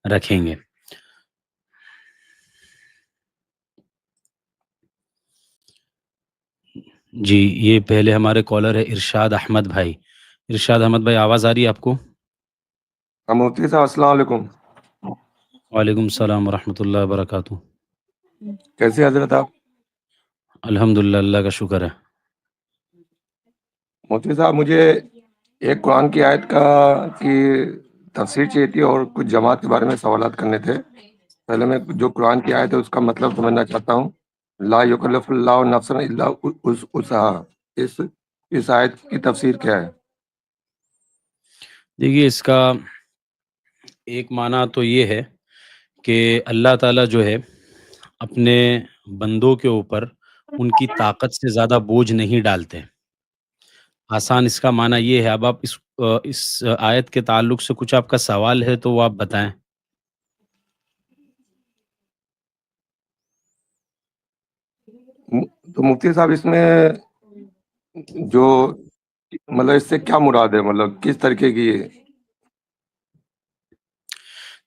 رکھیں گے۔ جی یہ پہلے ہمارے کالر ہے ارشاد احمد بھائی۔ ارشاد احمد بھائی آواز آ رہی ہے آپ کو؟ مفتی صاحب السلام علیکم۔ وعلیکم السلام ورحمۃ اللہ وبرکاتہ۔ کیسے حضرت آپ؟ الحمدللہ، اللہ کا شکر ہے۔ مفتی صاحب مجھے ایک قرآن کی آیت کی تفسیر چاہیے تھی اور کچھ جماعت کے بارے میں سوالات کرنے تھے۔ پہلے میں جو قرآن کی آیت ہے اس کا مطلب سمجھنا چاہتا ہوں۔ لا یکلف اللہ نفسا الا وسعها، اس آیت کی تفسیر کیا ہے؟ دیکھیے اس کا ایک معنی تو یہ ہے کہ اللہ تعالیٰ جو ہے اپنے بندوں کے اوپر ان کی طاقت سے زیادہ بوجھ نہیں ڈالتے۔ آسان اس کا معنی یہ ہے۔ اب آپ اس آیت کے تعلق سے کچھ آپ کا سوال ہے تو وہ آپ بتائیں۔ تو مفتی صاحب اس میں جو مطلب اس سے کیا مراد ہے، مطلب کس طریقے کی ہے؟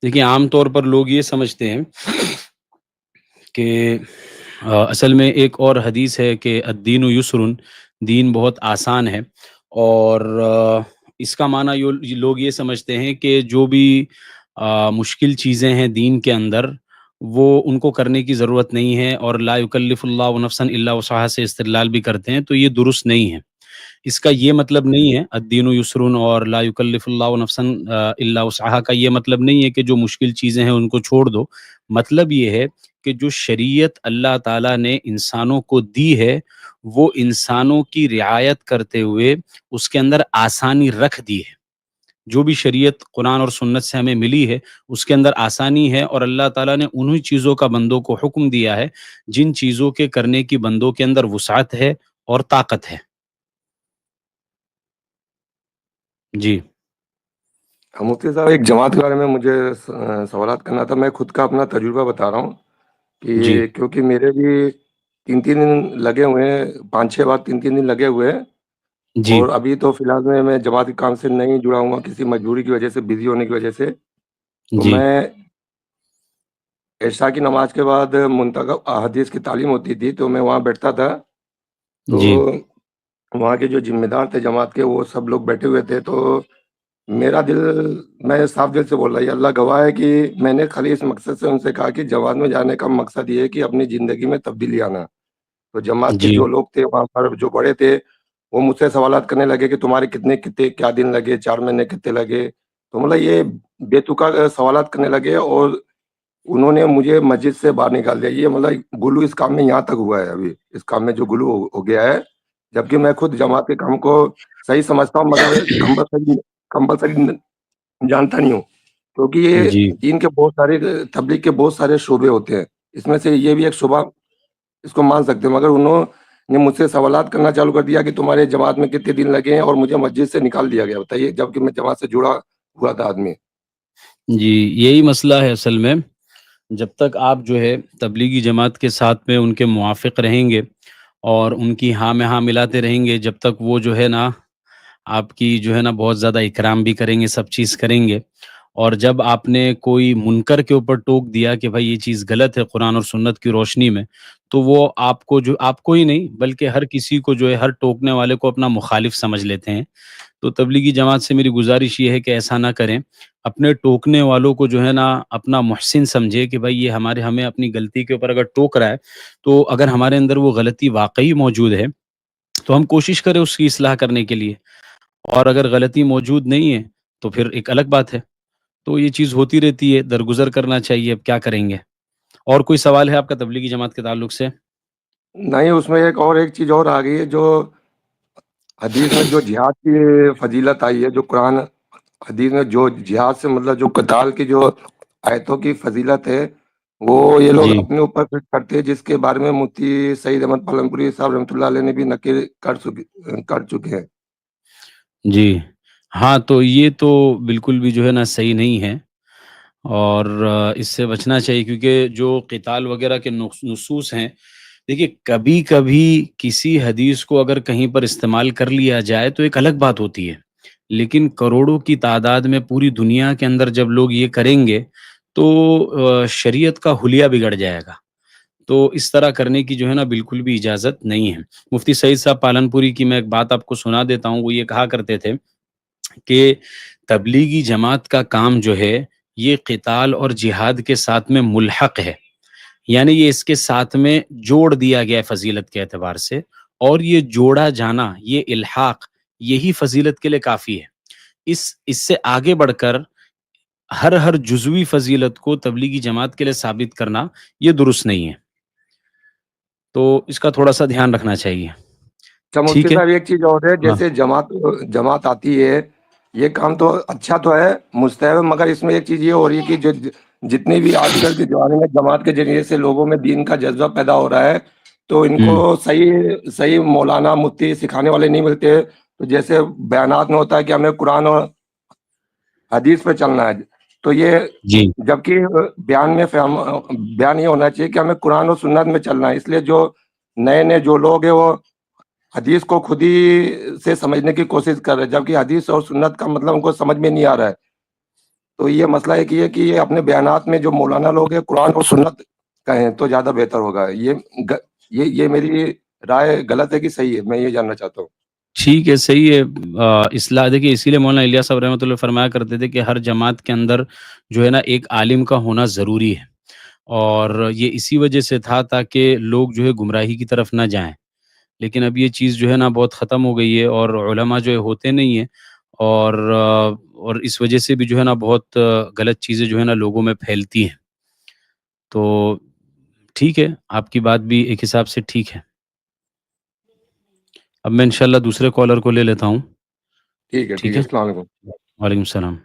دیکھیے عام طور پر لوگ یہ سمجھتے ہیں کہ اصل میں ایک اور حدیث ہے کہ الدین یسر، دین بہت آسان ہے، اور اس کا معنی لوگ یہ سمجھتے ہیں کہ جو بھی مشکل چیزیں ہیں دین کے اندر وہ ان کو کرنے کی ضرورت نہیں ہے، اور لا یکلف اللہ نفسا الا وسعها سے استدلال بھی کرتے ہیں، تو یہ درست نہیں ہے۔ اس کا یہ مطلب نہیں ہے الدین یسر اور لا یکلف اللہ نفسا الا وسعها کا یہ مطلب نہیں ہے کہ جو مشکل چیزیں ہیں ان کو چھوڑ دو۔ مطلب یہ ہے کہ جو شریعت اللہ تعالیٰ نے انسانوں کو دی ہے وہ انسانوں کی رعایت کرتے ہوئے اس کے اندر آسانی رکھ دی ہے۔ جو بھی شریعت قرآن اور سنت سے ہمیں ملی ہے اس کے اندر آسانی ہے، اور اللہ تعالیٰ نے انہی چیزوں کا بندوں کو حکم دیا ہے جن چیزوں کے کرنے کی بندوں کے اندر وسعت ہے اور طاقت ہے۔ جی مفتی صاحب ایک جماعت کے بارے میں مجھے سوالات کرنا تھا۔ میں خود کا اپنا تجربہ بتا رہا ہوں جی کہ کیونکہ میرے بھی 3 دن لگے ہوئے ہیں، 5-6 بار 3 دن لگے ہوئے ہیں، جی اور ابھی تو فی الحال میں جماعت کے کام سے نہیں جڑا ہوں گا، کسی مجبوری کی وجہ سے، بزی ہونے کی وجہ سے۔ تو جی میں عشاء کی نماز کے بعد منتخب احادیث کی تعلیم ہوتی تھی تو میں وہاں بیٹھتا تھا، تو جی وہاں کے جو ذمہ دار تھے جماعت کے وہ سب لوگ بیٹھے ہوئے تھے۔ تو میرا دل، میں صاف دل سے بول رہا ہوں، اللہ گواہ ہے کہ میں نے خالی اس مقصد سے ان سے کہا کہ جماعت میں جانے کا مقصد یہ ہے کہ اپنی زندگی میں تبدیلی آنا۔ تو جماعت کے جی جو لوگ تھے وہاں پر، جو بڑے تھے، وہ مجھ سے سوالات کرنے لگے کہ تمہارے کتنے کیا دن لگے، 4 مہینے کتنے لگے۔ تو مطلب یہ بے تکا سوالات کرنے لگے، اور انہوں نے مجھے مسجد سے باہر نکال دیا۔ یہ مطلب گلو اس کام میں یہاں تک ہوا ہے، ابھی اس کام میں جو گلو ہو گیا ہے، جبکہ میں خود جماعت کے کام کو صحیح سمجھتا ہوں مگر کمپلسری جانتا نہیں ہوں، کیونکہ یہ جی دین کے بہت سارے، تبلیغ کے بہت سارے شعبے ہوتے ہیں، اس میں سے یہ بھی ایک شعبہ اس کو مان سکتے ہیں۔ مگر انہوں نے مجھ سے سوالات کرنا چالو کر دیا کہ تمہارے جماعت میں کتنے دن لگے ہیں، اور مجھے مسجد سے نکال دیا گیا، بتائیے، جبکہ میں جماعت سے جڑا ہوا تھا آدمی۔ جی یہی مسئلہ ہے اصل میں۔ جب تک آپ جو ہے تبلیغی جماعت کے ساتھ میں ان کے موافق رہیں گے اور ان کی ہاں میں ہاں ملاتے رہیں گے، جب تک وہ جو ہے نا آپ کی جو ہے نا بہت زیادہ اکرام بھی کریں گے، سب چیز کریں گے، اور جب آپ نے کوئی منکر کے اوپر ٹوک دیا کہ بھائی یہ چیز غلط ہے قرآن اور سنت کی روشنی میں، تو وہ آپ کو، جو آپ کو ہی نہیں بلکہ ہر کسی کو جو ہے، ہر ٹوکنے والے کو اپنا مخالف سمجھ لیتے ہیں۔ تو تبلیغی جماعت سے میری گزارش یہ ہے کہ ایسا نہ کریں، اپنے ٹوکنے والوں کو جو ہے نا اپنا محسن سمجھے کہ بھائی یہ ہمیں اپنی غلطی کے اوپر اگر ٹوک رہا ہے تو اگر ہمارے اندر وہ غلطی واقعی موجود ہے تو ہم کوشش کریں اس کی اصلاح کرنے کے لیے، اور اگر غلطی موجود نہیں ہے تو پھر ایک الگ بات ہے۔ تو یہ چیز ہوتی رہتی ہے، درگزر کرنا چاہیے، اب کیا کریں گے۔ اور کوئی سوال ہے آپ کا تبلیغی جماعت کے تعلق سے؟ نہیں، اس میں ایک چیز اور آ گئی ہے، جو حدیث میں جو جہاد کی فضیلت آئی ہے، جو قرآن حدیث میں جو جہاد سے مطلب جو قتال کی جو آیتوں کی فضیلت ہے، وہ یہ لوگ جی اپنے اوپر فٹ کرتے ہیں، جس کے بارے میں مفتی سعید احمد پالنپوری صاحب رحمۃ اللہ علیہ نے بھی نقل کر چکے ہیں۔ جی ہاں، تو یہ تو بالکل بھی جو ہے نا صحیح نہیں ہے، اور اس سے بچنا چاہیے، کیونکہ جو قتال وغیرہ کے نصوص ہیں، دیکھیے کبھی کبھی کسی حدیث کو اگر کہیں پر استعمال کر لیا جائے تو ایک الگ بات ہوتی ہے، لیکن کروڑوں کی تعداد میں پوری دنیا کے اندر جب لوگ یہ کریں گے تو شریعت کا حلیہ بگڑ جائے گا. تو اس طرح کرنے کی جو ہے نا بالکل بھی اجازت نہیں ہے. مفتی سعید صاحب پالنپوری کی میں ایک بات آپ کو سنا دیتا ہوں. وہ یہ کہا کرتے تھے کہ تبلیغی جماعت کا کام جو ہے یہ قتال اور جہاد کے ساتھ میں ملحق ہے، یعنی یہ اس کے ساتھ میں جوڑ دیا گیا ہے فضیلت کے اعتبار سے، اور یہ جوڑا جانا، یہ الحاق، یہی فضیلت کے لیے کافی ہے. اس سے آگے بڑھ کر ہر جزوی فضیلت کو تبلیغی جماعت کے لیے ثابت کرنا یہ درست نہیں ہے. تو اس کا تھوڑا سا دھیان رکھنا چاہیے. اچھا مفتی ٹھیک ہے. صاحب ایک چیز اور ہے، ہاں جیسے جماعت آتی ہے، یہ کام تو اچھا تو ہے، مستحب، مگر اس میں ایک چیز یہ ہو رہی ہے کہ جو جتنی بھی آج کل کے زمانے میں جماعت کے ذریعے سے لوگوں میں دین کا جذبہ پیدا ہو رہا ہے، تو ان کو صحیح مولانا مفتی سکھانے والے نہیں ملتے. تو جیسے بیانات میں ہوتا ہے کہ ہمیں قرآن اور حدیث پہ چلنا ہے، تو یہ جی جبکہ بیان یہ ہونا چاہیے کہ ہمیں قرآن اور سنت میں چلنا ہے. اس لیے جو نئے جو لوگ ہیں وہ حدیث کو خود ہی سے سمجھنے کی کوشش کر رہے ہیں، جبکہ حدیث اور سنت کا مطلب ان کو سمجھ میں نہیں آ رہا ہے. تو یہ مسئلہ ایک یہ کہ یہ اپنے بیانات میں جو مولانا لوگ ہیں قرآن اور سنت کہیں تو زیادہ بہتر ہوگا. یہ میری رائے غلط ہے کہ صحیح ہے؟ میں یہ جاننا چاہتا ہوں. ٹھیک ہے، صحیح ہے. اصلاح دیکھیے، اسی لیے مولانا الیاس صاحب رحمۃ اللہ فرمایا کرتے تھے کہ ہر جماعت کے اندر جو ہے نا ایک عالم کا ہونا ضروری ہے، اور یہ اسی وجہ سے تھا تاکہ لوگ جو ہے گمراہی کی طرف نہ جائیں. لیکن اب یہ چیز جو ہے نا بہت ختم ہو گئی ہے، اور علماء جو ہے ہوتے نہیں ہیں، اور اس وجہ سے بھی جو ہے نا بہت غلط چیزیں جو ہے نا لوگوں میں پھیلتی ہیں. تو ٹھیک ہے، آپ کی بات بھی ایک حساب سے ٹھیک ہے. اب میں انشاءاللہ دوسرے کالر کو لے لیتا ہوں. ٹھیک ہے، ٹھیک ہے. السلام علیکم. وعلیکم السلام.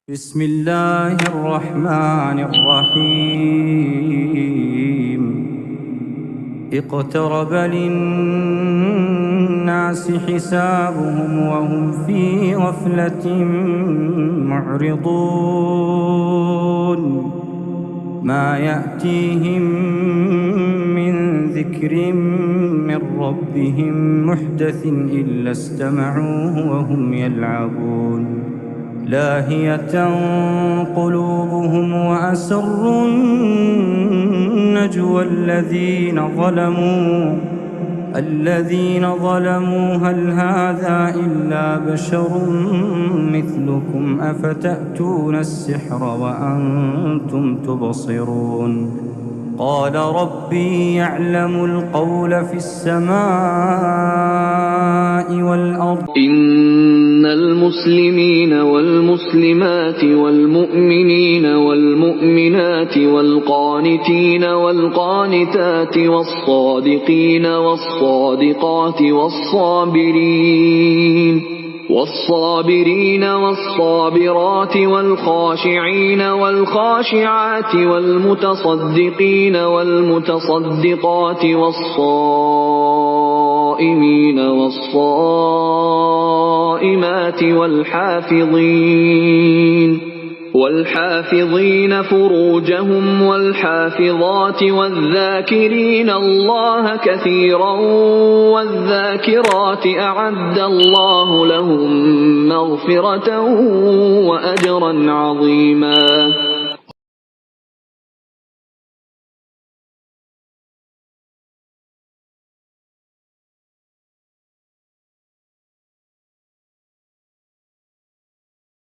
بسم الله الرحمن الرحيم. اقترب للناس حسابهم وهم في غفلة معرضون. ما يأتيهم من ذكر من ربهم محدث إلا استمعوه وهم يلعبون. لاهية قلوبهم وأسروا النجوى الذين ظلموا هل هذا إلا بشر مثلكم أفتأتون السحر وأنتم تبصرون. قال ربي يعلم القول في السماء والأرض. إن المسلمين والمسلمات والمؤمنين والمؤمنات والقانتين والقانتات والصادقين والصادقات والصابرين والصابرات والخاشعين والخاشعات والمتصدقين والمتصدقات والصائمين والصائمات والحافظين فروجهم والحافظات والذاكرين الله كثيرا والذاكرات أعد الله لهم مغفرة وأجرا عظيما.